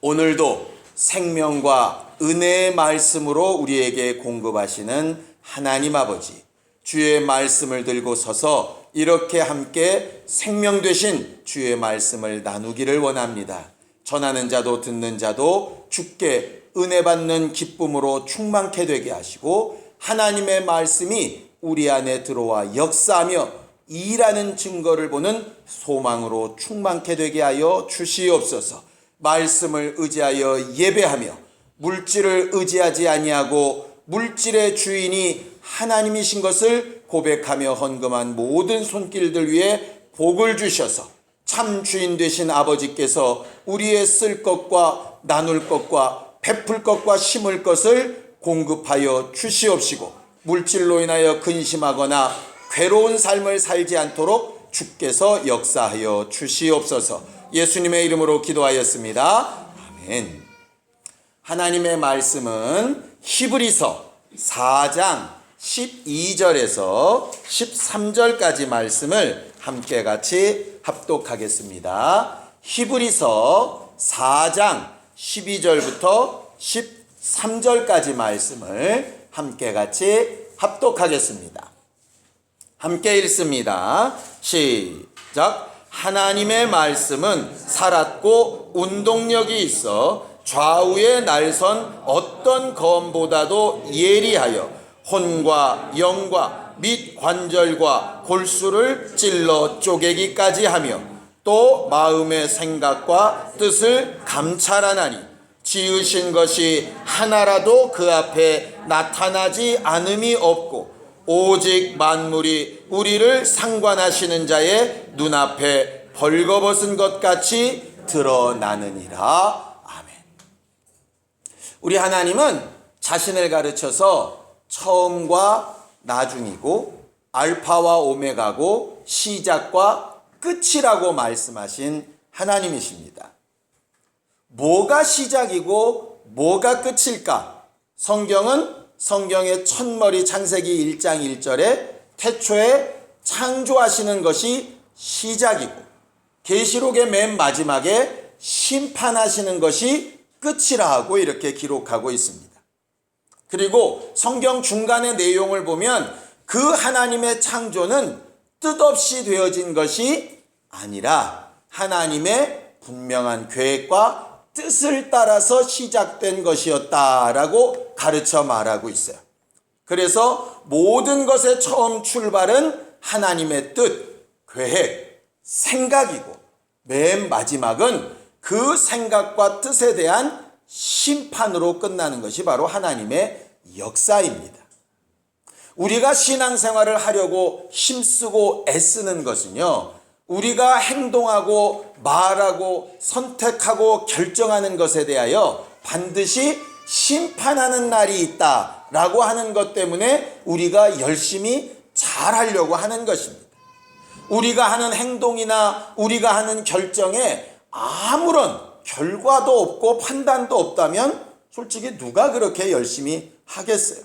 오늘도 생명과 은혜의 말씀으로 우리에게 공급하시는 하나님 아버지, 주의 말씀을 들고 서서 이렇게 함께 생명 되신 주의 말씀을 나누기를 원합니다. 전하는 자도 듣는 자도 주께 은혜 받는 기쁨으로 충만케 되게 하시고, 하나님의 말씀이 우리 안에 들어와 역사하며 일하는 증거를 보는 소망으로 충만케 되게 하여 주시옵소서. 말씀을 의지하여 예배하며 물질을 의지하지 아니하고 물질의 주인이 하나님이신 것을 고백하며 헌금한 모든 손길들 위에 복을 주셔서 참 주인 되신 아버지께서 우리의 쓸 것과 나눌 것과 베풀 것과 심을 것을 공급하여 주시옵시고, 물질로 인하여 근심하거나 괴로운 삶을 살지 않도록 주께서 역사하여 주시옵소서. 예수님의 이름으로 기도하였습니다. 아멘. 하나님의 말씀은 히브리서 4장 12절에서 13절까지 말씀을 함께 같이 합독하겠습니다. 히브리서 4장 12절부터 13절까지 말씀을 함께 같이 합독하겠습니다. 함께 읽습니다. 시작. 하나님의 말씀은 살았고 운동력이 있어 좌우에 날선 어떤 검보다도 예리하여 혼과 영과 및 관절과 골수를 찔러 쪼개기까지 하며 또 마음의 생각과 뜻을 감찰하나니, 지으신 것이 하나라도 그 앞에 나타나지 않음이 없고 오직 만물이 우리를 상관하시는 자의 눈앞에 벌거벗은 것 같이 드러나느니라. 아멘. 우리 하나님은 자신을 가르쳐서 처음과 나중이고 알파와 오메가고 시작과 끝이라고 말씀하신 하나님이십니다. 뭐가 시작이고 뭐가 끝일까? 성경의 첫머리 창세기 1장 1절에 태초에 창조하시는 것이 시작이고, 계시록의 맨 마지막에 심판하시는 것이 끝이라 하고 이렇게 기록하고 있습니다. 그리고 성경 중간의 내용을 보면 그 하나님의 창조는 뜻없이 되어진 것이 아니라 하나님의 분명한 계획과 뜻을 따라서 시작된 것이었다라고 가르쳐 말하고 있어요. 그래서 모든 것의 처음 출발은 하나님의 뜻, 계획, 생각이고, 맨 마지막은 그 생각과 뜻에 대한 심판으로 끝나는 것이 바로 하나님의 역사입니다. 우리가 신앙생활을 하려고 힘쓰고 애쓰는 것은요, 우리가 행동하고 말하고 선택하고 결정하는 것에 대하여 반드시 심판하는 날이 있다라고 하는 것 때문에 우리가 열심히 잘하려고 하는 것입니다. 우리가 하는 행동이나 우리가 하는 결정에 아무런 결과도 없고 판단도 없다면 솔직히 누가 그렇게 열심히 하겠어요?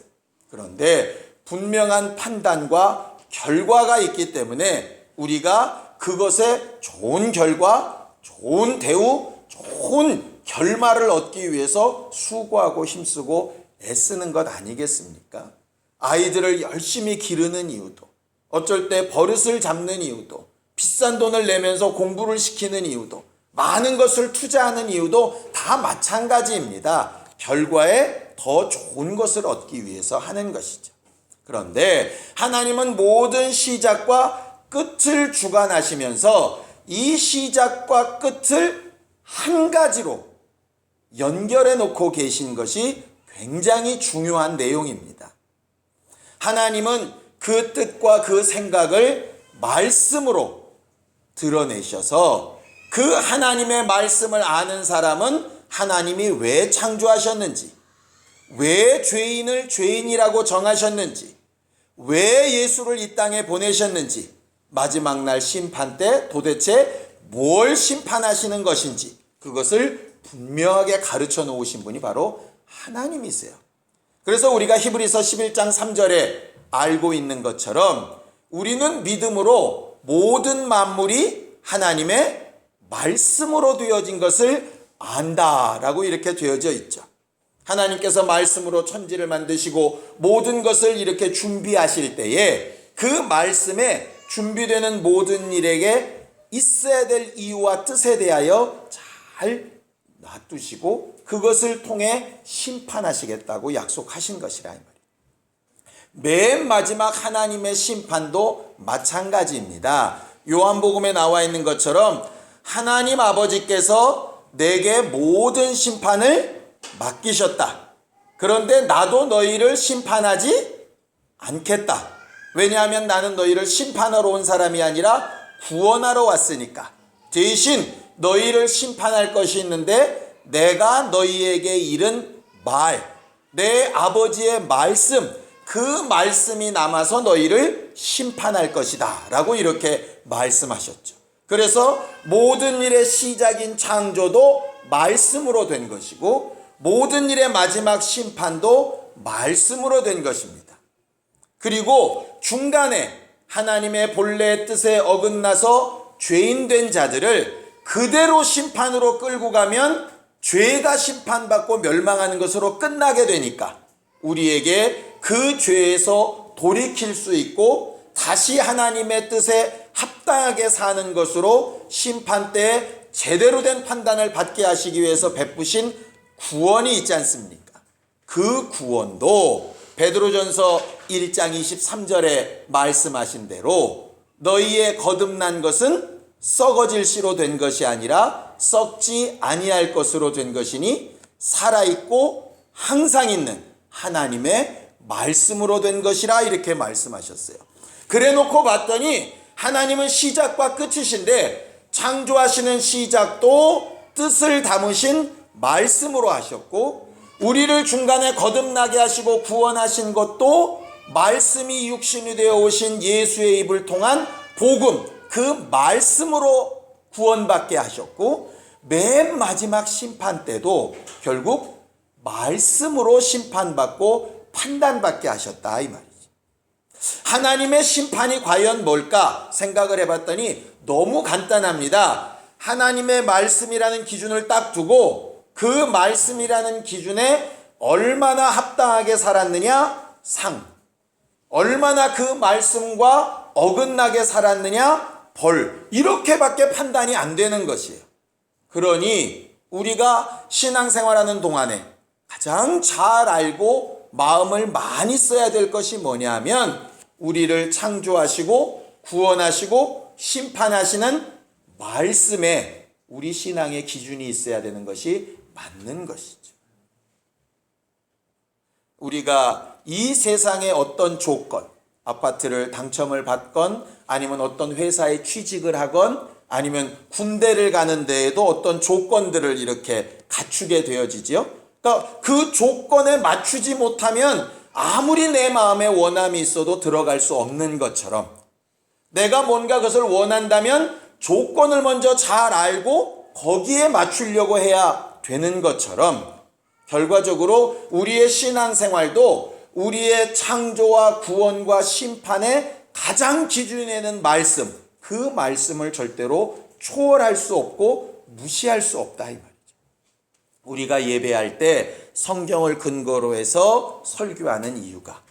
그런데 분명한 판단과 결과가 있기 때문에 우리가 그것에 좋은 결과, 좋은 대우, 좋은 결말을 얻기 위해서 수고하고 힘쓰고 애쓰는 것 아니겠습니까? 아이들을 열심히 기르는 이유도, 어쩔 때 버릇을 잡는 이유도, 비싼 돈을 내면서 공부를 시키는 이유도, 많은 것을 투자하는 이유도 다 마찬가지입니다. 결과에 더 좋은 것을 얻기 위해서 하는 것이죠. 그런데 하나님은 모든 시작과 끝을 주관하시면서 이 시작과 끝을 한 가지로 연결해 놓고 계신 것이 굉장히 중요한 내용입니다. 하나님은 그 뜻과 그 생각을 말씀으로 드러내셔서 그 하나님의 말씀을 아는 사람은 하나님이 왜 창조하셨는지, 왜 죄인을 죄인이라고 정하셨는지, 왜 예수를 이 땅에 보내셨는지, 마지막 날 심판 때 도대체 뭘 심판하시는 것인지 그것을 분명하게 가르쳐 놓으신 분이 바로 하나님이세요. 그래서 우리가 히브리서 11장 3절에 알고 있는 것처럼 우리는 믿음으로 모든 만물이 하나님의 말씀으로 되어진 것을 안다라고 이렇게 되어져 있죠. 하나님께서 말씀으로 천지를 만드시고 모든 것을 이렇게 준비하실 때에 그 말씀에 준비되는 모든 일에게 있어야 될 이유와 뜻에 대하여 잘 놔두시고 그것을 통해 심판하시겠다고 약속하신 것이라 이 말이에요. 맨 마지막 하나님의 심판도 마찬가지입니다. 요한복음에 나와 있는 것처럼 하나님 아버지께서 내게 모든 심판을 맡기셨다. 그런데 나도 너희를 심판하지 않겠다. 왜냐하면 나는 너희를 심판하러 온 사람이 아니라 구원하러 왔으니까. 대신 너희를 심판할 것이 있는데 내가 너희에게 이른 말, 내 아버지의 말씀, 그 말씀이 남아서 너희를 심판할 것이다 라고 이렇게 말씀하셨죠. 그래서 모든 일의 시작인 창조도 말씀으로 된 것이고 모든 일의 마지막 심판도 말씀으로 된 것입니다. 그리고 중간에 하나님의 본래의 뜻에 어긋나서 죄인 된 자들을 그대로 심판으로 끌고 가면 죄가 심판받고 멸망하는 것으로 끝나게 되니까 우리에게 그 죄에서 돌이킬 수 있고 다시 하나님의 뜻에 합당하게 사는 것으로 심판 때 제대로 된 판단을 받게 하시기 위해서 베푸신 구원이 있지 않습니까? 그 구원도 베드로전서 1장 23절에 말씀하신 대로 너희의 거듭난 것은 썩어질 씨로 된 것이 아니라 썩지 아니할 것으로 된 것이니 살아있고 항상 있는 하나님의 말씀으로 된 것이라 이렇게 말씀하셨어요. 그래 놓고 봤더니 하나님은 시작과 끝이신데 창조하시는 시작도 뜻을 담으신 말씀으로 하셨고 우리를 중간에 거듭나게 하시고 구원하신 것도 말씀이 육신이 되어 오신 예수의 입을 통한 복음, 그 말씀으로 구원받게 하셨고 맨 마지막 심판 때도 결국 말씀으로 심판받고 판단받게 하셨다 이 말이지. 하나님의 심판이 과연 뭘까 생각을 해봤더니 너무 간단합니다. 하나님의 말씀이라는 기준을 딱 두고 그 말씀이라는 기준에 얼마나 합당하게 살았느냐 상, 얼마나 그 말씀과 어긋나게 살았느냐 벌, 이렇게밖에 판단이 안 되는 것이에요. 그러니 우리가 신앙생활하는 동안에 가장 잘 알고 마음을 많이 써야 될 것이 뭐냐면 우리를 창조하시고 구원하시고 심판하시는 말씀에 우리 신앙의 기준이 있어야 되는 것이 맞는 것이죠. 우리가 이 세상의 어떤 조건, 아파트를 당첨을 받건 아니면 어떤 회사에 취직을 하건 아니면 군대를 가는 데에도 어떤 조건들을 이렇게 갖추게 되어지죠. 그러니까 그 조건에 맞추지 못하면 아무리 내 마음에 원함이 있어도 들어갈 수 없는 것처럼 내가 뭔가 그것을 원한다면 조건을 먼저 잘 알고 거기에 맞추려고 해야 되는 것처럼 결과적으로 우리의 신앙생활도 우리의 창조와 구원과 심판의 가장 기준이 되는 말씀, 그 말씀을 절대로 초월할 수 없고 무시할 수 없다 이 말이죠. 우리가 예배할 때 성경을 근거로 해서 설교하는 이유가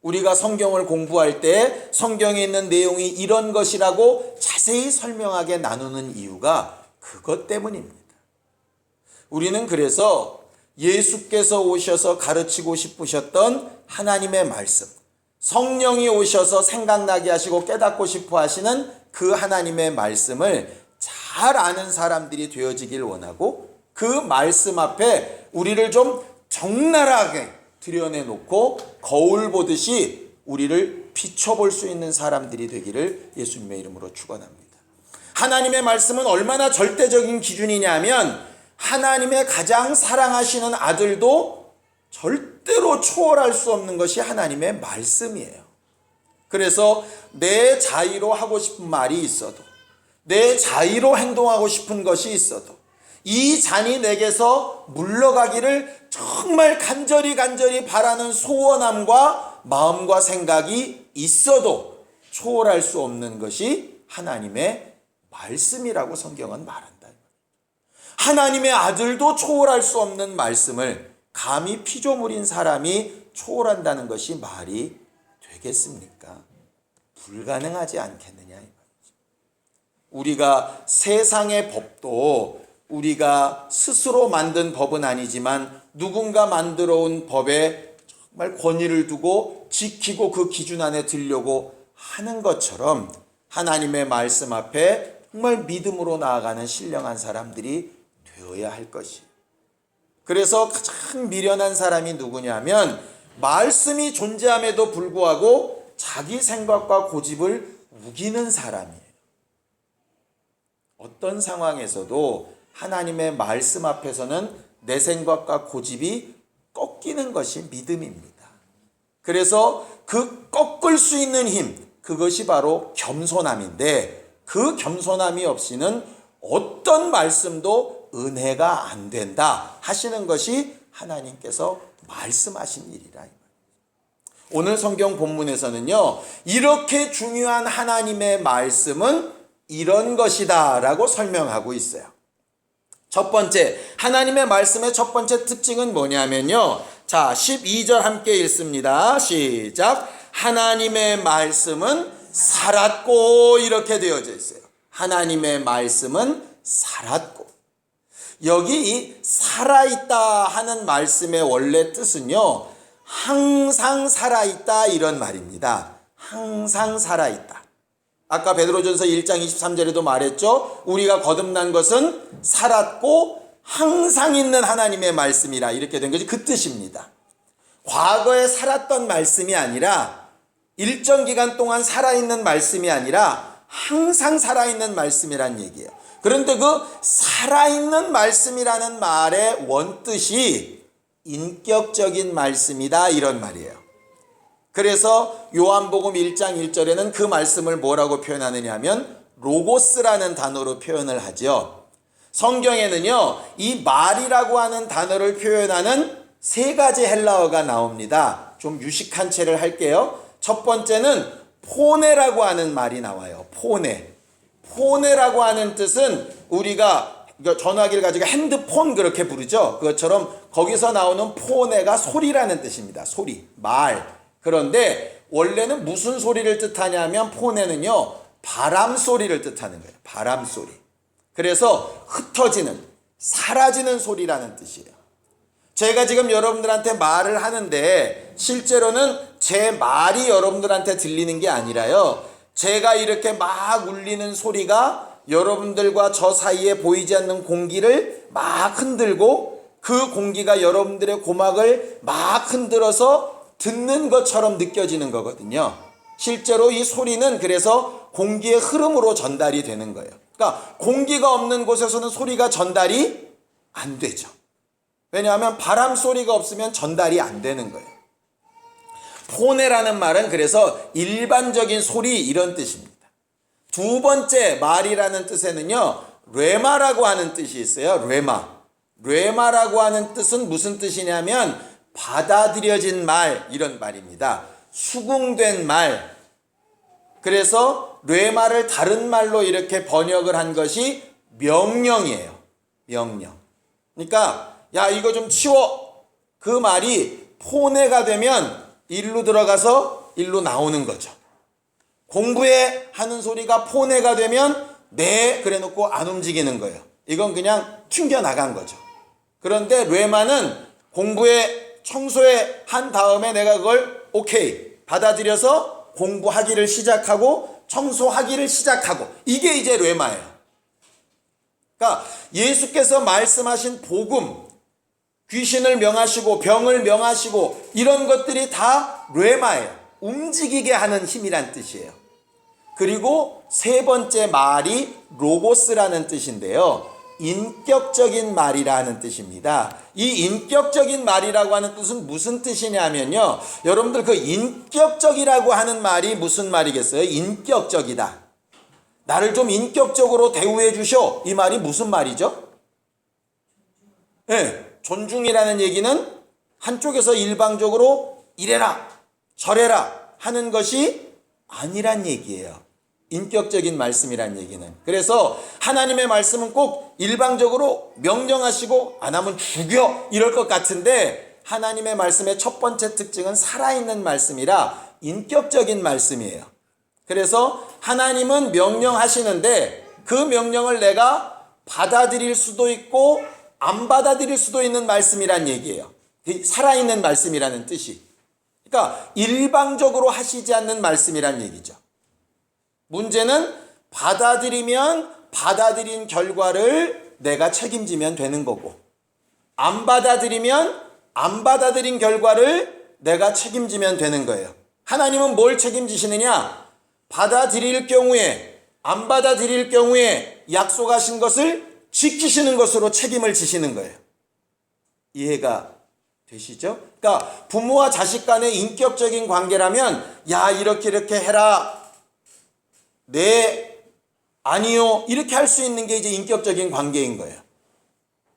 우리가 성경을 공부할 때 성경에 있는 내용이 이런 것이라고 자세히 설명하게 나누는 이유가 그것 때문입니다. 우리는 그래서 예수께서 오셔서 가르치고 싶으셨던 하나님의 말씀, 성령이 오셔서 생각나게 하시고 깨닫고 싶어 하시는 그 하나님의 말씀을 잘 아는 사람들이 되어지길 원하고 그 말씀 앞에 우리를 좀 적나라하게 들여내놓고 거울 보듯이 우리를 비춰볼 수 있는 사람들이 되기를 예수님의 이름으로 축원합니다. 하나님의 말씀은 얼마나 절대적인 기준이냐면 하나님의 가장 사랑하시는 아들도 절대로 초월할 수 없는 것이 하나님의 말씀이에요. 그래서 내 자의로 하고 싶은 말이 있어도 내 자의로 행동하고 싶은 것이 있어도 이 잔이 내게서 물러가기를 정말 간절히 바라는 소원함과 마음과 생각이 있어도 초월할 수 없는 것이 하나님의 말씀이라고 성경은 말한다. 하나님의 아들도 초월할 수 없는 말씀을 감히 피조물인 사람이 초월한다는 것이 말이 되겠습니까? 불가능하지 않겠느냐. 우리가 세상의 법도 우리가 스스로 만든 법은 아니지만 누군가 만들어 온 법에 정말 권위를 두고 지키고 그 기준 안에 들려고 하는 것처럼 하나님의 말씀 앞에 정말 믿음으로 나아가는 신령한 사람들이 되어야 할 것이에요. 그래서 가장 미련한 사람이 누구냐면 말씀이 존재함에도 불구하고 자기 생각과 고집을 우기는 사람이에요. 어떤 상황에서도 하나님의 말씀 앞에서는 내 생각과 고집이 꺾이는 것이 믿음입니다. 그래서 그 꺾을 수 있는 힘, 그것이 바로 겸손함인데 그 겸손함이 없이는 어떤 말씀도 은혜가 안 된다 하시는 것이 하나님께서 말씀하신 일이라. 오늘 성경 본문에서는요, 이렇게 중요한 하나님의 말씀은 이런 것이다 라고 설명하고 있어요. 첫 번째, 하나님의 말씀의 첫 번째 특징은 뭐냐면요. 자, 12절 함께 읽습니다. 시작. 하나님의 말씀은 살았고, 이렇게 되어져 있어요. 하나님의 말씀은 살았고. 여기 이 살아있다 하는 말씀의 원래 뜻은요, 항상 살아있다 이런 말입니다. 항상 살아있다. 아까 베드로전서 1장 23절에도 말했죠. 우리가 거듭난 것은 살았고 항상 있는 하나님의 말씀이라 이렇게 된 것이 그 뜻입니다. 과거에 살았던 말씀이 아니라 일정 기간 동안 살아있는 말씀이 아니라 항상 살아있는 말씀이란 얘기예요. 그런데 그 살아있는 말씀이라는 말의 원뜻이 인격적인 말씀이다 이런 말이에요. 그래서 요한복음 1장 1절에는 그 말씀을 뭐라고 표현하느냐 하면 로고스라는 단어로 표현을 하죠. 성경에는요, 이 말이라고 하는 단어를 표현하는 세 가지 헬라어가 나옵니다. 좀 유식한 채를 할게요. 첫 번째는 포네라고 하는 말이 나와요. 포네. 포네라고 하는 뜻은 우리가 전화기를 가지고 핸드폰 그렇게 부르죠. 그것처럼 거기서 나오는 포네가 소리라는 뜻입니다. 소리, 말. 그런데 원래는 무슨 소리를 뜻하냐면 포네는요, 바람 소리를 뜻하는 거예요. 바람 소리. 그래서 흩어지는, 사라지는 소리라는 뜻이에요. 제가 지금 여러분들한테 말을 하는데 실제로는 제 말이 여러분들한테 들리는 게 아니라요, 제가 이렇게 막 울리는 소리가 여러분들과 저 사이에 보이지 않는 공기를 막 흔들고 그 공기가 여러분들의 고막을 막 흔들어서 듣는 것처럼 느껴지는 거거든요. 실제로 이 소리는 그래서 공기의 흐름으로 전달이 되는 거예요. 그러니까 공기가 없는 곳에서는 소리가 전달이 안 되죠. 왜냐하면 바람 소리가 없으면 전달이 안 되는 거예요. 포네라는 말은 그래서 일반적인 소리 이런 뜻입니다. 두 번째 말이라는 뜻에는요, 레마라고 하는 뜻이 있어요. 레마라고 하는 뜻은 무슨 뜻이냐면 받아들여진 말 이런 말입니다. 수긍된 말. 그래서 레마를 다른 말로 이렇게 번역을 한 것이 명령이에요. 명령. 그러니까 야 이거 좀 치워. 그 말이 포네가 되면 일로 들어가서 일로 나오는 거죠. 공부해 하는 소리가 포네가 되면 네 그래 놓고 안 움직이는 거예요. 이건 그냥 튕겨나간 거죠. 그런데 레마는 공부해 청소해 한 다음에 내가 그걸 오케이 받아들여서 공부하기를 시작하고 청소하기를 시작하고 이게 이제 레마예요. 그러니까 예수께서 말씀하신 복음, 귀신을 명하시고 병을 명하시고 이런 것들이 다 레마예요. 움직이게 하는 힘이란 뜻이에요. 그리고 세 번째 말이 로고스라는 뜻인데요. 인격적인 말이라는 뜻입니다. 이 인격적인 말이라고 하는 뜻은 무슨 뜻이냐면요. 여러분들 그 인격적이라고 하는 말이 무슨 말이겠어요? 인격적이다. 나를 좀 인격적으로 대우해 주셔. 이 말이 무슨 말이죠? 네, 존중이라는 얘기는 한쪽에서 일방적으로 이래라 저래라 하는 것이 아니란 얘기예요. 인격적인 말씀이란 얘기는. 그래서 하나님의 말씀은 꼭 일방적으로 명령하시고 안 하면 죽여 이럴 것 같은데, 하나님의 말씀의 첫 번째 특징은 살아있는 말씀이라 인격적인 말씀이에요. 그래서 하나님은 명령하시는데 그 명령을 내가 받아들일 수도 있고 안 받아들일 수도 있는 말씀이란 얘기예요. 살아있는 말씀이라는 뜻이. 그러니까 일방적으로 하시지 않는 말씀이란 얘기죠. 문제는 받아들이면 받아들인 결과를 내가 책임지면 되는 거고, 안 받아들이면 안 받아들인 결과를 내가 책임지면 되는 거예요. 하나님은 뭘 책임지시느냐? 받아들일 경우에, 안 받아들일 경우에 약속하신 것을 지키시는 것으로 책임을 지시는 거예요. 이해가 되시죠? 그러니까 부모와 자식 간의 인격적인 관계라면, 야, 이렇게 해라, 네, 아니요, 이렇게 할 수 있는 게 이제 인격적인 관계인 거예요.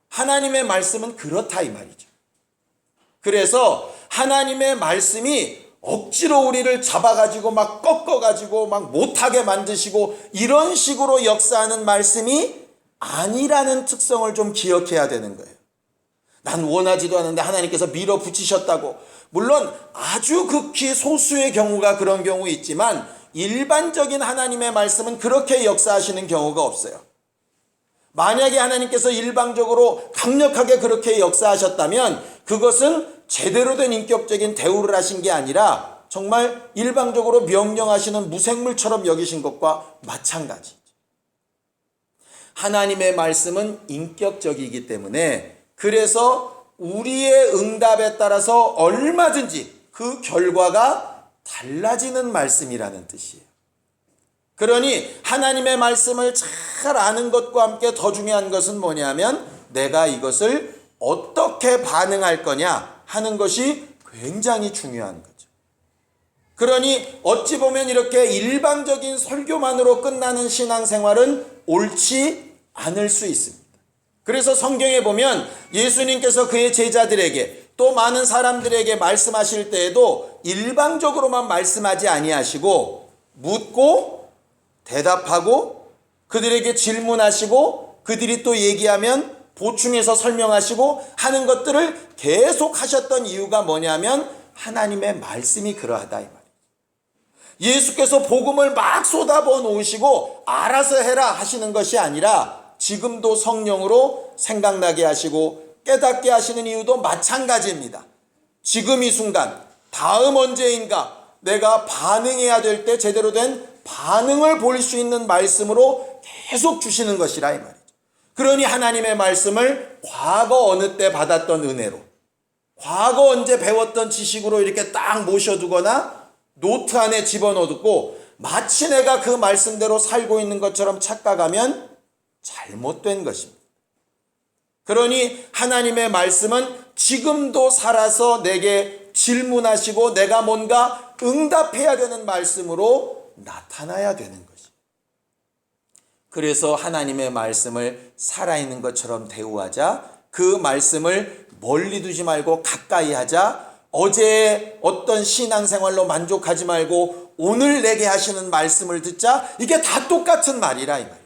하나님의 말씀은 그렇다 이 말이죠. 그래서 하나님의 말씀이 억지로 우리를 잡아가지고 막 꺾어가지고 막 못하게 만드시고 이런 식으로 역사하는 말씀이 아니라는 특성을 좀 기억해야 되는 거예요. 난 원하지도 않은데 하나님께서 밀어붙이셨다고. 물론 아주 극히 소수의 경우가 그런 경우 있지만 일반적인 하나님의 말씀은 그렇게 역사하시는 경우가 없어요. 만약에 하나님께서 일방적으로 강력하게 그렇게 역사하셨다면 그것은 제대로 된 인격적인 대우를 하신 게 아니라 정말 일방적으로 명령하시는 무생물처럼 여기신 것과 마찬가지죠. 하나님의 말씀은 인격적이기 때문에, 그래서 우리의 응답에 따라서 얼마든지 그 결과가 달라지는 말씀이라는 뜻이에요. 그러니 하나님의 말씀을 잘 아는 것과 함께 더 중요한 것은 뭐냐면 내가 이것을 어떻게 반응할 거냐 하는 것이 굉장히 중요한 거죠. 그러니 어찌 보면 이렇게 일방적인 설교만으로 끝나는 신앙생활은 옳지 않을 수 있습니다. 그래서 성경에 보면 예수님께서 그의 제자들에게 또 많은 사람들에게 말씀하실 때에도 일방적으로만 말씀하지 아니하시고 묻고 대답하고 그들에게 질문하시고 그들이 또 얘기하면 보충해서 설명하시고 하는 것들을 계속 하셨던 이유가 뭐냐면 하나님의 말씀이 그러하다 이 말이에요. 예수께서 복음을 막 쏟아부어 놓으시고 알아서 해라 하시는 것이 아니라 지금도 성령으로 생각나게 하시고 깨닫게 하시는 이유도 마찬가지입니다. 지금 이 순간 다음 언제인가 내가 반응해야 될 때 제대로 된 반응을 볼 수 있는 말씀으로 계속 주시는 것이라 이 말이죠. 그러니 하나님의 말씀을 과거 어느 때 받았던 은혜로, 과거 언제 배웠던 지식으로 이렇게 딱 모셔두거나 노트 안에 집어넣고 마치 내가 그 말씀대로 살고 있는 것처럼 착각하면 잘못된 것입니다. 그러니 하나님의 말씀은 지금도 살아서 내게 질문하시고 내가 뭔가 응답해야 되는 말씀으로 나타나야 되는 것입니다. 그래서 하나님의 말씀을 살아있는 것처럼 대우하자, 그 말씀을 멀리 두지 말고 가까이 하자, 어제의 어떤 신앙생활로 만족하지 말고 오늘 내게 하시는 말씀을 듣자, 이게 다 똑같은 말이라 이 말이죠.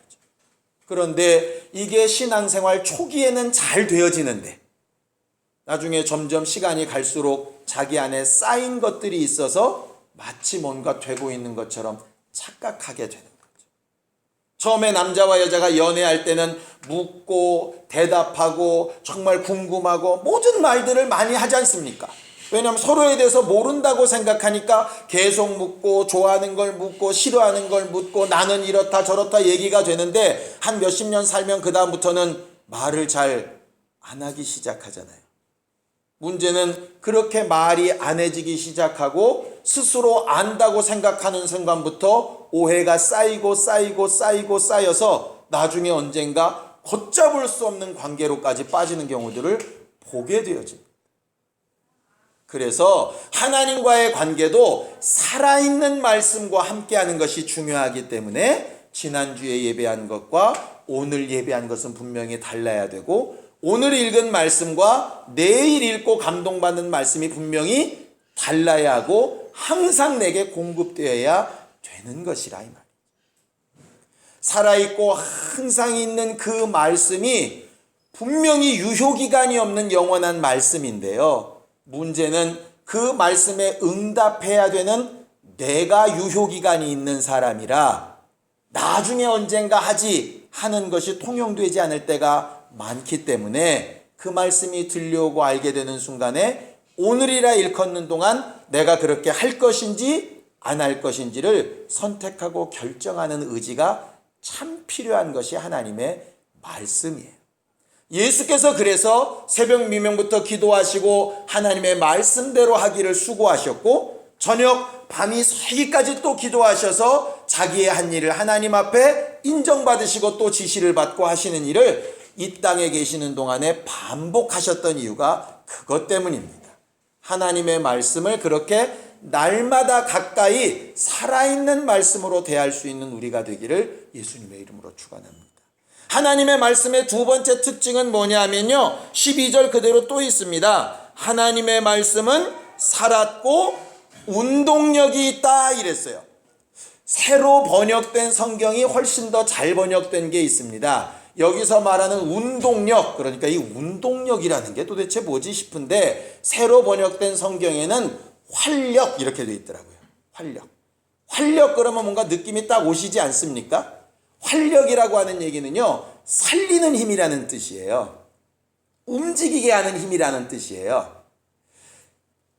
그런데 이게 신앙생활 초기에는 잘 되어지는데 나중에 점점 시간이 갈수록 자기 안에 쌓인 것들이 있어서 마치 뭔가 되고 있는 것처럼 착각하게 되는 거죠. 처음에 남자와 여자가 연애할 때는 묻고 대답하고 정말 궁금하고 모든 말들을 많이 하지 않습니까? 왜냐하면 서로에 대해서 모른다고 생각하니까 계속 묻고 좋아하는 걸 묻고 싫어하는 걸 묻고 나는 이렇다 저렇다 얘기가 되는데 한 몇십 년 살면 그 다음부터는 말을 잘 안 하기 시작하잖아요. 문제는 그렇게 말이 안 해지기 시작하고 스스로 안다고 생각하는 순간부터 오해가 쌓이고 쌓여서 나중에 언젠가 걷잡을 수 없는 관계로까지 빠지는 경우들을 보게 되어집니다. 그래서 하나님과의 관계도 살아있는 말씀과 함께하는 것이 중요하기 때문에 지난주에 예배한 것과 오늘 예배한 것은 분명히 달라야 되고, 오늘 읽은 말씀과 내일 읽고 감동받는 말씀이 분명히 달라야 하고 항상 내게 공급되어야 되는 것이라 이 말이에요. 살아있고 항상 있는 그 말씀이 분명히 유효기간이 없는 영원한 말씀인데요. 문제는 그 말씀에 응답해야 되는 내가 유효기간이 있는 사람이라 나중에 언젠가 하지 하는 것이 통용되지 않을 때가 많기 때문에 그 말씀이 들려오고 알게 되는 순간에 오늘이라 일컫는 동안 내가 그렇게 할 것인지 안 할 것인지를 선택하고 결정하는 의지가 참 필요한 것이 하나님의 말씀이에요. 예수께서 그래서 새벽 미명부터 기도하시고 하나님의 말씀대로 하기를 수고하셨고 저녁 밤이 새기까지 또 기도하셔서 자기의 한 일을 하나님 앞에 인정받으시고 또 지시를 받고 하시는 일을 이 땅에 계시는 동안에 반복하셨던 이유가 그것 때문입니다. 하나님의 말씀을 그렇게 날마다 가까이 살아있는 말씀으로 대할 수 있는 우리가 되기를 예수님의 이름으로 축원합니다. 하나님의 말씀의 두 번째 특징은 뭐냐면요, 12절 그대로 또 있습니다. 하나님의 말씀은 살았고 운동력이 있다 이랬어요. 새로 번역된 성경이 훨씬 더 잘 번역된 게 있습니다. 여기서 말하는 운동력, 그러니까 이 운동력이라는 게 도대체 뭐지 싶은데 새로 번역된 성경에는 활력 이렇게 되어 있더라고요. 활력 그러면 뭔가 느낌이 딱 오시지 않습니까? 활력이라고 하는 얘기는요, 살리는 힘이라는 뜻이에요. 움직이게 하는 힘이라는 뜻이에요.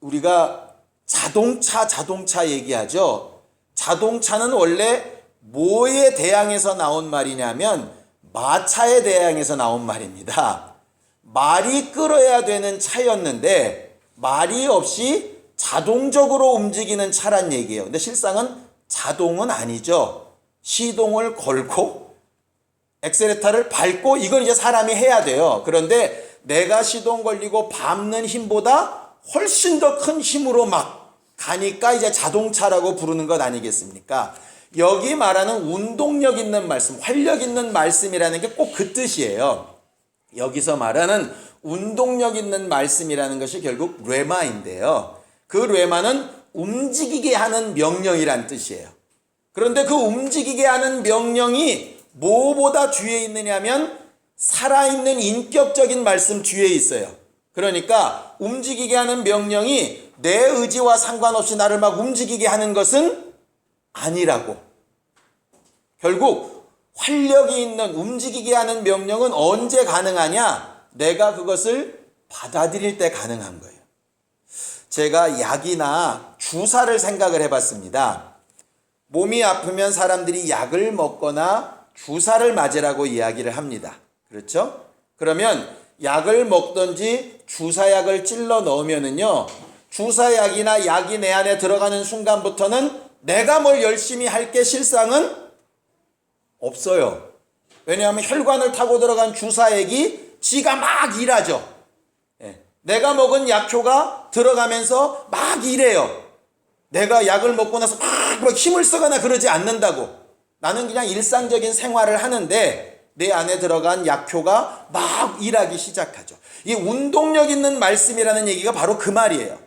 우리가 자동차 얘기하죠. 자동차는 원래 뭐에 대항해서 나온 말이냐면 마차에 대항해서 나온 말입니다. 말이 끌어야 되는 차였는데 말이 없이 자동적으로 움직이는 차란 얘기예요. 근데 실상은 자동은 아니죠. 시동을 걸고 엑셀레터를 밟고 이건 이제 사람이 해야 돼요. 그런데 내가 시동 걸리고 밟는 힘보다 훨씬 더 큰 힘으로 막 가니까 이제 자동차라고 부르는 것 아니겠습니까? 여기 말하는 운동력 있는 말씀, 활력 있는 말씀이라는 게 꼭 그 뜻이에요. 여기서 말하는 운동력 있는 말씀이라는 것이 결국 레마인데요. 그 레마는 움직이게 하는 명령이란 뜻이에요. 그런데 그 움직이게 하는 명령이 뭐보다 뒤에 있느냐면 살아있는 인격적인 말씀 뒤에 있어요. 그러니까 움직이게 하는 명령이 내 의지와 상관없이 나를 막 움직이게 하는 것은 아니라고. 결국 활력이 있는 움직이게 하는 명령은 언제 가능하냐? 내가 그것을 받아들일 때 가능한 거예요. 제가 약이나 주사를 생각을 해봤습니다. 몸이 아프면 사람들이 약을 먹거나 주사를 맞으라고 이야기를 합니다. 그렇죠? 그러면 약을 먹든지 주사약을 찔러 넣으면은요, 주사약이나 약이 내 안에 들어가는 순간부터는 내가 뭘 열심히 할 게 실상은 없어요. 왜냐하면 혈관을 타고 들어간 주사액이 지가 막 일하죠. 내가 먹은 약효가 들어가면서 막 일해요. 내가 약을 먹고 나서 막 힘을 쓰거나 그러지 않는다고. 나는 그냥 일상적인 생활을 하는데 내 안에 들어간 약효가 막 일하기 시작하죠. 이 운동력 있는 말씀이라는 얘기가 바로 그 말이에요.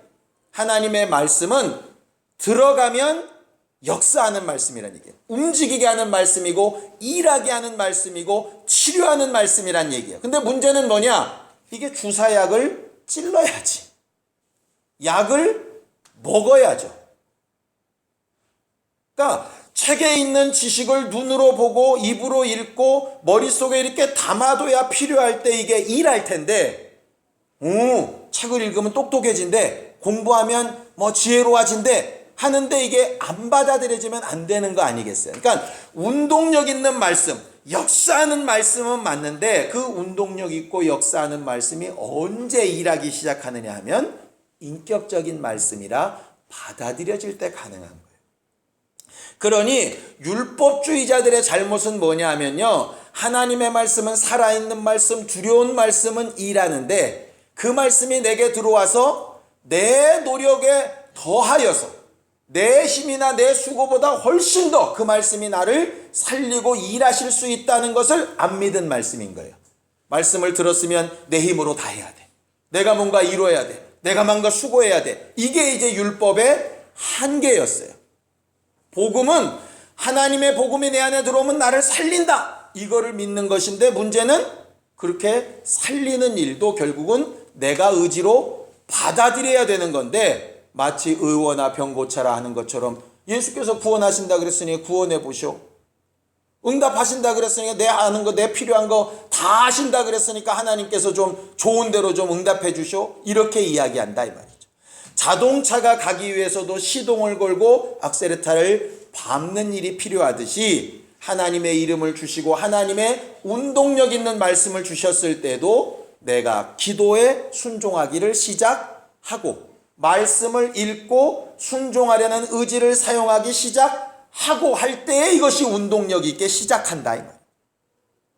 하나님의 말씀은 들어가면 역사하는 말씀이라는 얘기예요. 움직이게 하는 말씀이고 일하게 하는 말씀이고 치료하는 말씀이란 얘기예요. 근데 문제는 뭐냐? 이게 주사약을 찔러야지. 약을 먹어야죠. 그러니까 책에 있는 지식을 눈으로 보고 입으로 읽고 머릿속에 이렇게 담아둬야 필요할 때 이게 일할 텐데, 책을 읽으면 똑똑해진대, 공부하면 뭐 지혜로워진대 하는데 이게 안 받아들여지면 안 되는 거 아니겠어요? 그러니까 운동력 있는 말씀, 역사하는 말씀은 맞는데 그 운동력 있고 역사하는 말씀이 언제 일하기 시작하느냐 하면 인격적인 말씀이라 받아들여질 때 가능한 거예요. 그러니 율법주의자들의 잘못은 뭐냐 하면요, 하나님의 말씀은 살아있는 말씀, 두려운 말씀은 일하는데 그 말씀이 내게 들어와서 내 노력에 더하여서 내 힘이나 내 수고보다 훨씬 더 그 말씀이 나를 살리고 일하실 수 있다는 것을 안 믿은 말씀인 거예요. 말씀을 들었으면 내 힘으로 다 해야 돼. 내가 뭔가 이루어야 돼. 내가 뭔가 수고해야 돼. 이게 이제 율법의 한계였어요. 복음은 하나님의 복음이 내 안에 들어오면 나를 살린다. 이거를 믿는 것인데 문제는 그렇게 살리는 일도 결국은 내가 의지로 받아들여야 되는 건데 마치 의원아 병 고쳐라 하는 것처럼 예수께서 구원하신다 그랬으니 구원해 보시오. 응답하신다 그랬으니까 내 아는 거, 내 필요한 거 다 하신다 그랬으니까 하나님께서 좀 좋은 대로 좀 응답해 주시오. 이렇게 이야기한다 이 말이죠. 자동차가 가기 위해서도 시동을 걸고 악셀레타를 밟는 일이 필요하듯이 하나님의 이름을 주시고 하나님의 운동력 있는 말씀을 주셨을 때도 내가 기도에 순종하기를 시작하고 말씀을 읽고 순종하려는 의지를 사용하기 시작하고 할 때에 이것이 운동력 있게 시작한다 이 말.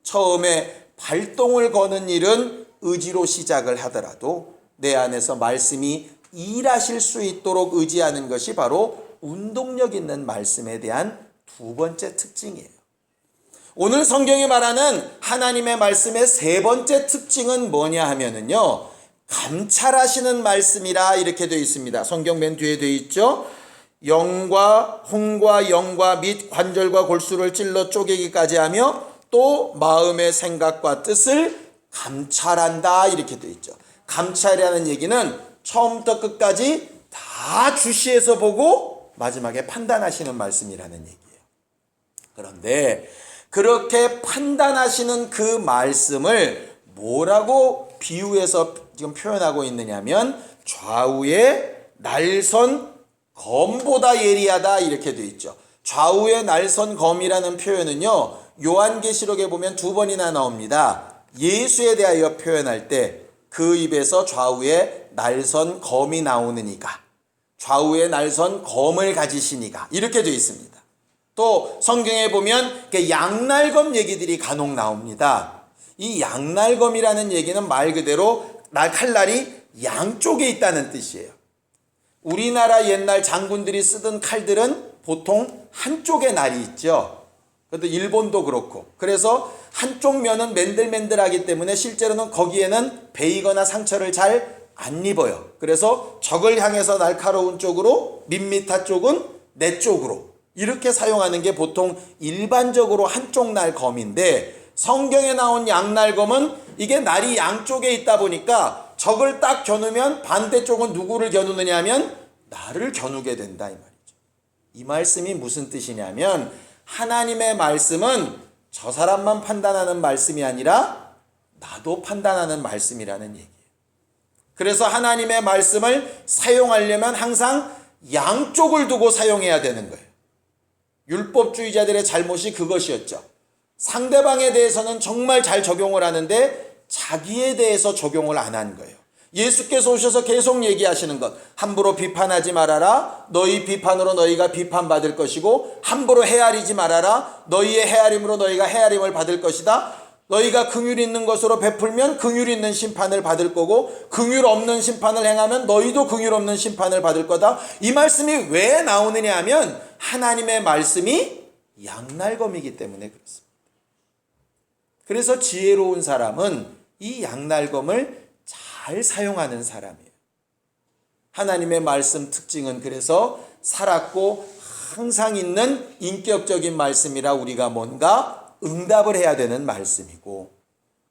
처음에 발동을 거는 일은 의지로 시작을 하더라도 내 안에서 말씀이 일하실 수 있도록 의지하는 것이 바로 운동력 있는 말씀에 대한 두 번째 특징이에요. 오늘 성경이 말하는 하나님의 말씀의 세 번째 특징은 뭐냐 하면은요, 감찰하시는 말씀이라 이렇게 되어 있습니다. 성경 맨 뒤에 되어 있죠. 영과 혼과 영과 및 관절과 골수를 찔러 쪼개기까지 하며 또 마음의 생각과 뜻을 감찰한다 이렇게 되어 있죠. 감찰이라는 얘기는 처음부터 끝까지 다 주시해서 보고 마지막에 판단하시는 말씀이라는 얘기예요. 그런데 그렇게 판단하시는 그 말씀을 뭐라고 비유해서 지금 표현하고 있느냐면 좌우의 날선 검보다 예리하다 이렇게 되어 있죠. 좌우의 날선 검이라는 표현은요, 요한계시록에 보면 두 번이나 나옵니다. 예수에 대하여 표현할 때 그 입에서 좌우의 날선 검이 나오는 이가, 좌우의 날선 검을 가지신 이가 이렇게 되어 있습니다. 또 성경에 보면 양날검 얘기들이 간혹 나옵니다. 이 양날검이라는 얘기는 말 그대로 칼날이 양쪽에 있다는 뜻이에요. 우리나라 옛날 장군들이 쓰던 칼들은 보통 한쪽에 날이 있죠. 그것도 일본도 그렇고. 그래서 한쪽 면은 맨들맨들하기 때문에 실제로는 거기에는 베이거나 상처를 잘 안 입어요. 그래서 적을 향해서 날카로운 쪽으로, 밋밋한 쪽은 내 쪽으로 이렇게 사용하는 게 보통 일반적으로 한쪽 날 검인데, 성경에 나온 양날검은 이게 날이 양쪽에 있다 보니까 적을 딱 겨누면 반대쪽은 누구를 겨누느냐 하면 나를 겨누게 된다 이 말이죠. 이 말씀이 무슨 뜻이냐면 하나님의 말씀은 저 사람만 판단하는 말씀이 아니라 나도 판단하는 말씀이라는 얘기예요. 그래서 하나님의 말씀을 사용하려면 항상 양쪽을 두고 사용해야 되는 거예요. 율법주의자들의 잘못이 그것이었죠. 상대방에 대해서는 정말 잘 적용을 하는데 자기에 대해서 적용을 안 한 거예요. 예수께서 오셔서 계속 얘기하시는 것, 함부로 비판하지 말아라. 너희 비판으로 너희가 비판받을 것이고 함부로 헤아리지 말아라. 너희의 헤아림으로 너희가 헤아림을 받을 것이다. 너희가 긍휼 있는 것으로 베풀면 긍휼 있는 심판을 받을 거고 긍휼 없는 심판을 행하면 너희도 긍휼 없는 심판을 받을 거다. 이 말씀이 왜 나오느냐 하면 하나님의 말씀이 양날검이기 때문에 그렇습니다. 그래서 지혜로운 사람은 이 양날검을 잘 사용하는 사람이에요. 하나님의 말씀 특징은 그래서 살았고 항상 있는 인격적인 말씀이라 우리가 뭔가 응답을 해야 되는 말씀이고,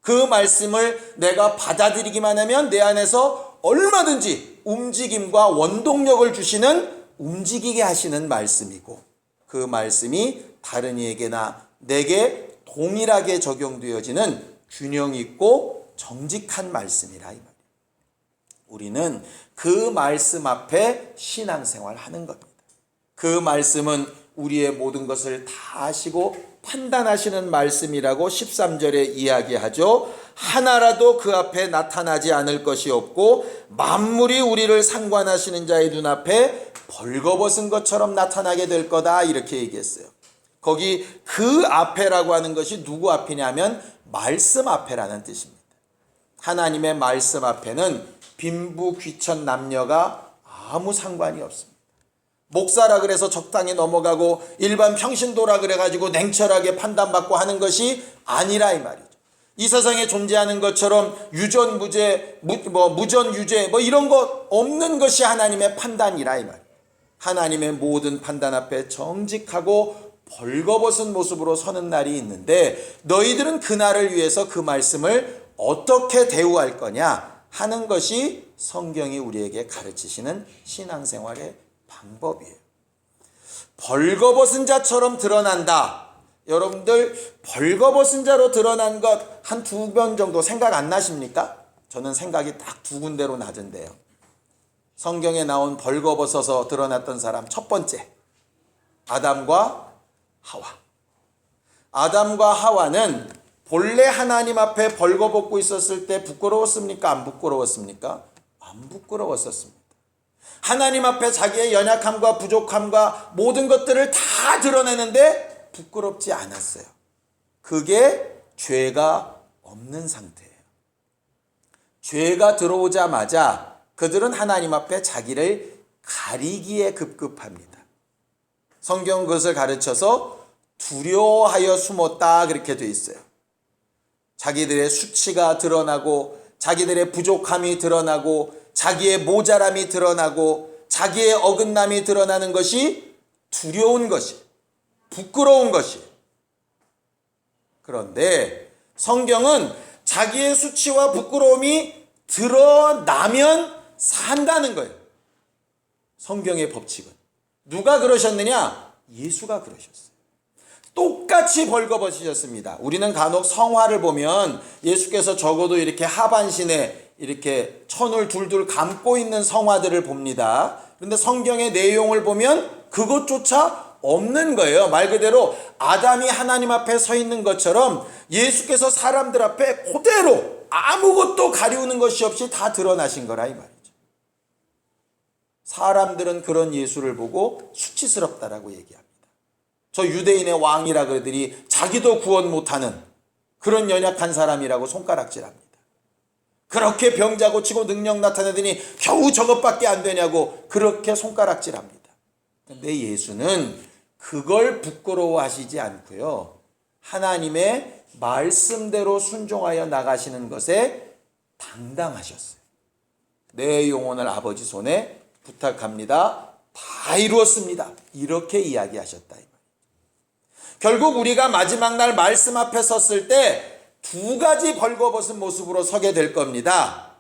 그 말씀을 내가 받아들이기만 하면 내 안에서 얼마든지 움직임과 원동력을 주시는, 움직이게 하시는 말씀이고, 그 말씀이 다른 이에게나 내게 동일하게 적용되어지는 균형 있고 정직한 말씀이라 이 말이에요. 우리는 그 말씀 앞에 신앙생활 하는 겁니다. 그 말씀은 우리의 모든 것을 다 아시고 판단하시는 말씀이라고 13절에 이야기하죠. 하나라도 그 앞에 나타나지 않을 것이 없고 만물이 우리를 상관하시는 자의 눈앞에 벌거벗은 것처럼 나타나게 될 거다 이렇게 얘기했어요. 거기 그 앞에라고 하는 것이 누구 앞이냐면 말씀 앞에라는 뜻입니다. 하나님의 말씀 앞에는 빈부 귀천 남녀가 아무 상관이 없습니다. 목사라 그래서 적당히 넘어가고 일반 평신도라 그래가지고 냉철하게 판단받고 하는 것이 아니라 이 말이죠. 이 세상에 존재하는 것처럼 유전무죄, 무전유죄 이런 거 없는 것이 하나님의 판단이라 이 말이에요. 하나님의 모든 판단 앞에 정직하고 벌거벗은 모습으로 서는 날이 있는데 너희들은 그날을 위해서 그 말씀을 어떻게 대우할 거냐 하는 것이 성경이 우리에게 가르치시는 신앙생활의 방법이에요. 벌거벗은 자처럼 드러난다. 여러분들 벌거벗은 자로 드러난 것 한 두 번 정도 생각 안 나십니까? 저는 생각이 딱 두 군데로 나던데요. 성경에 나온 벌거벗어서 드러났던 사람 첫 번째, 아담과 하와. 아담과 하와는 본래 하나님 앞에 벌거벗고 있었을 때 부끄러웠습니까? 안 부끄러웠습니까? 안 부끄러웠었습니다. 하나님 앞에 자기의 연약함과 부족함과 모든 것들을 다 드러내는데 부끄럽지 않았어요. 그게 죄가 없는 상태예요. 죄가 들어오자마자 그들은 하나님 앞에 자기를 가리기에 급급합니다. 성경 그것을 가르쳐서 두려워하여 숨었다 그렇게 돼 있어요. 자기들의 수치가 드러나고 자기들의 부족함이 드러나고 자기의 모자람이 드러나고 자기의 어긋남이 드러나는 것이 두려운 것이, 부끄러운 것이. 그런데 성경은 자기의 수치와 부끄러움이 드러나면 산다는 거예요. 성경의 법칙은. 누가 그러셨느냐? 예수가 그러셨어요. 똑같이 벌거벗으셨습니다. 우리는 간혹 성화를 보면 예수께서 적어도 이렇게 하반신에 이렇게 천을 둘둘 감고 있는 성화들을 봅니다. 그런데 성경의 내용을 보면 그것조차 없는 거예요. 말 그대로 아담이 하나님 앞에 서 있는 것처럼 예수께서 사람들 앞에 그대로 아무것도 가리우는 것이 없이 다 드러나신 거라 이 말이죠. 사람들은 그런 예수를 보고 수치스럽다라고 얘기합니다. 저 유대인의 왕이라 그러더니 자기도 구원 못하는 그런 연약한 사람이라고 손가락질합니다. 그렇게 병자 고치고 능력 나타내더니 겨우 저것밖에 안 되냐고 그렇게 손가락질합니다. 근데 예수는 그걸 부끄러워하시지 않고요. 하나님의 말씀대로 순종하여 나가시는 것에 당당하셨어요. 내 영혼을 아버지 손에 부탁합니다. 다 이루었습니다. 이렇게 이야기하셨다. 결국 우리가 마지막 날 말씀 앞에 섰을 때 두 가지 벌거벗은 모습으로 서게 될 겁니다.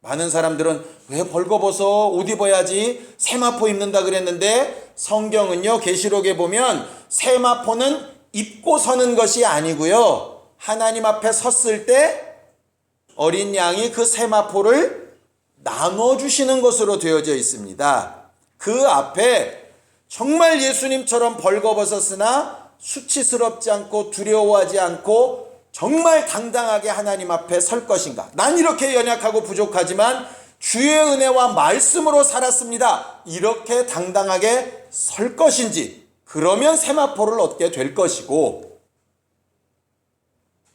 많은 사람들은 왜 벌거벗어? 옷 입어야지. 세마포 입는다 그랬는데 성경은요, 계시록에 보면 세마포는 입고 서는 것이 아니고요. 하나님 앞에 섰을 때 어린 양이 그 세마포를 나눠주시는 것으로 되어져 있습니다. 그 앞에 정말 예수님처럼 벌거벗었으나 수치스럽지 않고 두려워하지 않고 정말 당당하게 하나님 앞에 설 것인가? 난 이렇게 연약하고 부족하지만 주의 은혜와 말씀으로 살았습니다. 이렇게 당당하게 설 것인지, 그러면 세마포를 얻게 될 것이고,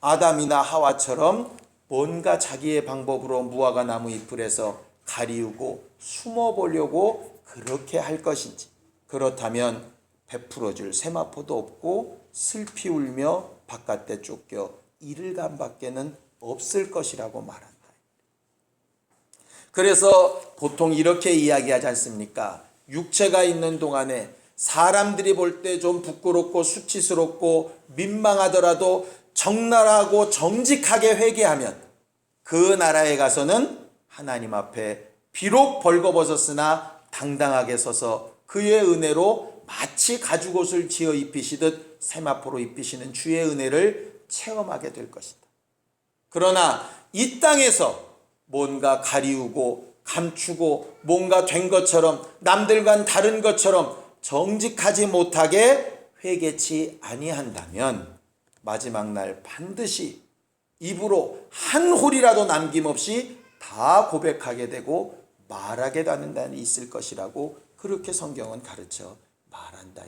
아담이나 하와처럼 뭔가 자기의 방법으로 무화과 나무 잎을에서 가리우고 숨어보려고 그렇게 할 것인지, 그렇다면 베풀어줄 세마포도 없고 슬피 울며 바깥에 쫓겨 이틀간밖에는 없을 것이라고 말한다. 그래서 보통 이렇게 이야기하지 않습니까? 육체가 있는 동안에 사람들이 볼 때 좀 부끄럽고 수치스럽고 민망하더라도 적나라하고 정직하게 회개하면 그 나라에 가서는 하나님 앞에 비록 벌거벗었으나 당당하게 서서 그의 은혜로 마치 가죽옷을 지어 입히시듯 세마포로 입히시는 주의 은혜를 체험하게 될 것이다. 그러나 이 땅에서 뭔가 가리우고 감추고 뭔가 된 것처럼 남들과는 다른 것처럼 정직하지 못하게 회개치 아니한다면 마지막 날 반드시 입으로 한 홀이라도 남김없이 다 고백하게 되고 말하게 되는 날이 있을 것이라고 그렇게 성경은 가르쳐 말한다.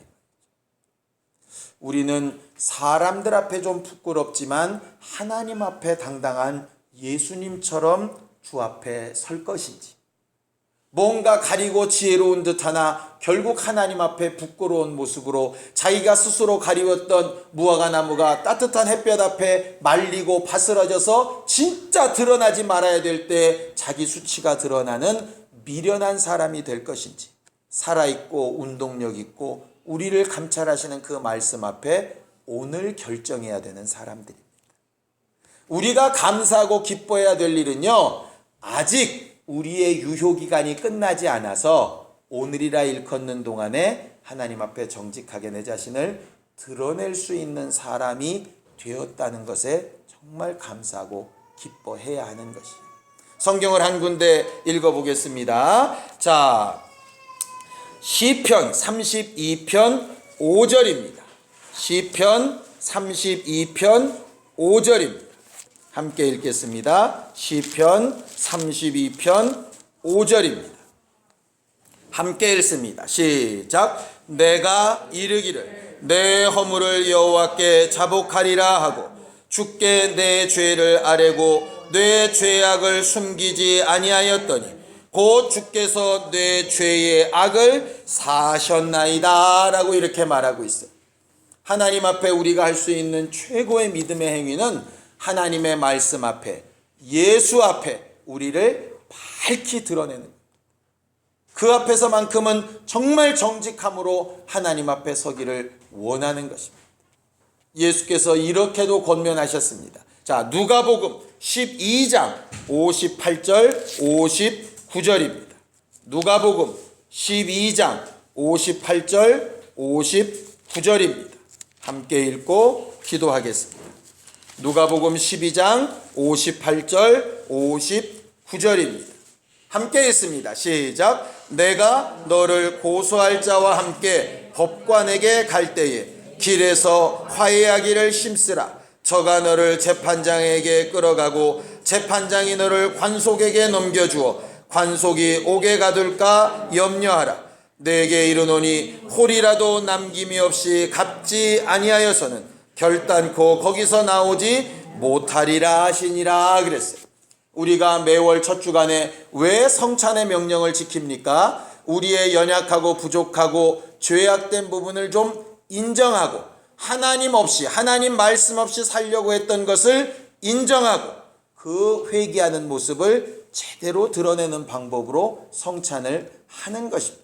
우리는 사람들 앞에 좀 부끄럽지만 하나님 앞에 당당한 예수님처럼 주 앞에 설 것인지, 뭔가 가리고 지혜로운 듯하나 결국 하나님 앞에 부끄러운 모습으로 자기가 스스로 가리웠던 무화과 나무가 따뜻한 햇볕 앞에 말리고 바스러져서 진짜 드러나지 말아야 될 때 자기 수치가 드러나는 미련한 사람이 될 것인지, 살아있고 운동력 있고 우리를 감찰하시는 그 말씀 앞에 오늘 결정해야 되는 사람들입니다. 우리가 감사하고 기뻐해야 될 일은요, 아직 우리의 유효기간이 끝나지 않아서 오늘이라 일컫는 동안에 하나님 앞에 정직하게 내 자신을 드러낼 수 있는 사람이 되었다는 것에 정말 감사하고 기뻐해야 하는 것이에요. 성경을 한 군데 읽어보겠습니다. 자, 시편 32편 5절입니다. 시편 32편 5절입니다. 함께 읽겠습니다. 시편 32편 5절입니다. 함께 읽습니다. 시작. 내가 이르기를 내 허물을 여호와께 자복하리라 하고 주께 내 죄를 아뢰고 내 죄악을 숨기지 아니하였더니 곧 주께서 내 죄의 악을 사하셨나이다 라고 이렇게 말하고 있어요. 하나님 앞에 우리가 할 수 있는 최고의 믿음의 행위는 하나님의 말씀 앞에, 예수 앞에 우리를 밝히 드러내는 거예요. 그 앞에서만큼은 정말 정직함으로 하나님 앞에 서기를 원하는 것입니다. 예수께서 이렇게도 권면하셨습니다. 자, 누가복음 12장 58절 59절입니다. 누가복음 12장 58절 59절입니다. 함께 읽고 기도하겠습니다. 누가복음 12장 58절 59절입니다. 함께 읽습니다. 시작. 내가 너를 고소할 자와 함께 법관에게 갈 때에 길에서 화해하기를 심쓰라. 저가 너를 재판장에게 끌어가고 재판장이 너를 관속에게 넘겨주어 관속이 옥에 가둘까 염려하라. 내게 이르노니 홀이라도 남김이 없이 갚지 아니하여서는 결단코 거기서 나오지 못하리라 하시니라 그랬어요. 우리가 매월 첫 주간에 왜 성찬의 명령을 지킵니까? 우리의 연약하고 부족하고 죄악된 부분을 좀 인정하고 하나님 없이, 하나님 말씀 없이 살려고 했던 것을 인정하고 그 회개하는 모습을 제대로 드러내는 방법으로 성찬을 하는 것입니다.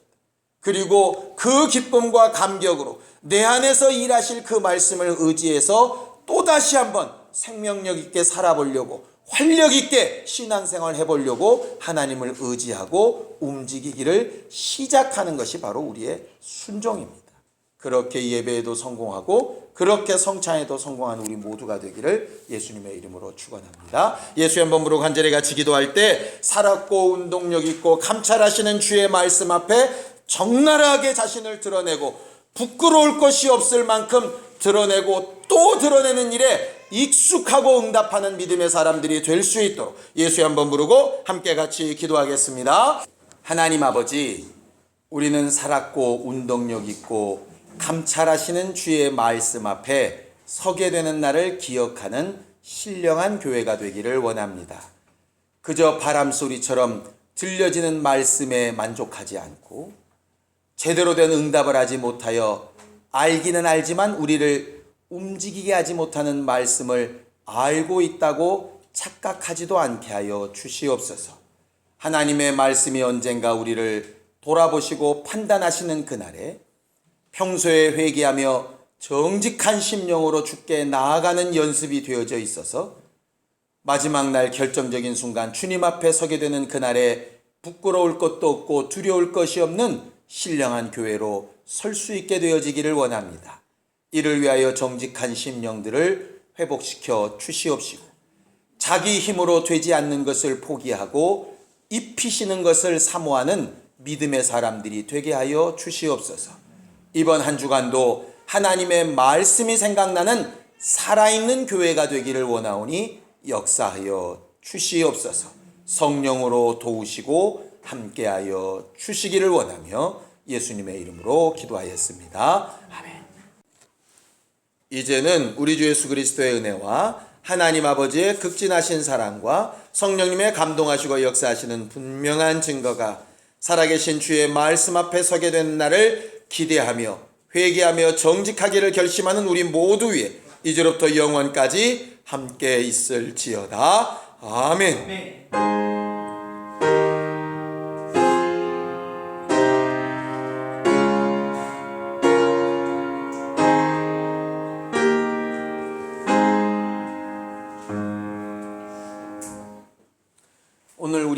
그리고 그 기쁨과 감격으로 내 안에서 일하실 그 말씀을 의지해서 또다시 한번 생명력 있게 살아보려고, 활력 있게 신앙생활 해보려고 하나님을 의지하고 움직이기를 시작하는 것이 바로 우리의 순종입니다. 그렇게 예배에도 성공하고 그렇게 성찬에도 성공한 우리 모두가 되기를 예수님의 이름으로 축원합니다. 예수의 한번으로 간절히 같이 기도할 때 살았고 운동력 있고 감찰하시는 주의 말씀 앞에 적나라하게 자신을 드러내고 부끄러울 것이 없을 만큼 드러내고 또 드러내는 일에 익숙하고 응답하는 믿음의 사람들이 될 수 있도록 예수의 한번 부르고 함께 같이 기도하겠습니다. 하나님 아버지, 우리는 살았고 운동력 있고 감찰하시는 주의 말씀 앞에 서게 되는 날을 기억하는 신령한 교회가 되기를 원합니다. 그저 바람소리처럼 들려지는 말씀에 만족하지 않고 제대로 된 응답을 하지 못하여 알기는 알지만 우리를 움직이게 하지 못하는 말씀을 알고 있다고 착각하지도 않게 하여 주시옵소서. 하나님의 말씀이 언젠가 우리를 돌아보시고 판단하시는 그날에 평소에 회개하며 정직한 심령으로 주께 나아가는 연습이 되어져 있어서 마지막 날 결정적인 순간 주님 앞에 서게 되는 그날에 부끄러울 것도 없고 두려울 것이 없는 신령한 교회로 설 수 있게 되어지기를 원합니다. 이를 위하여 정직한 심령들을 회복시켜 주시옵시고 자기 힘으로 되지 않는 것을 포기하고 입히시는 것을 사모하는 믿음의 사람들이 되게 하여 주시옵소서. 이번 한 주간도 하나님의 말씀이 생각나는 살아있는 교회가 되기를 원하오니 역사하여 주시옵소서. 성령으로 도우시고 함께하여 주시기를 원하며 예수님의 이름으로 기도하였습니다. 아멘. 이제는 우리 주 예수 그리스도의 은혜와 하나님 아버지의 극진하신 사랑과 성령님의 감동하시고 역사하시는 분명한 증거가 살아계신 주의 말씀 앞에 서게 되는 날을 기대하며 회개하며 정직하기를 결심하는 우리 모두 위에 이제로부터 영원까지 함께 있을지어다. 아멘.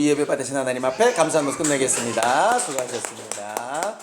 우리 예배 받으신 하나님 앞에 감사하면서 끝내겠습니다. 수고하셨습니다.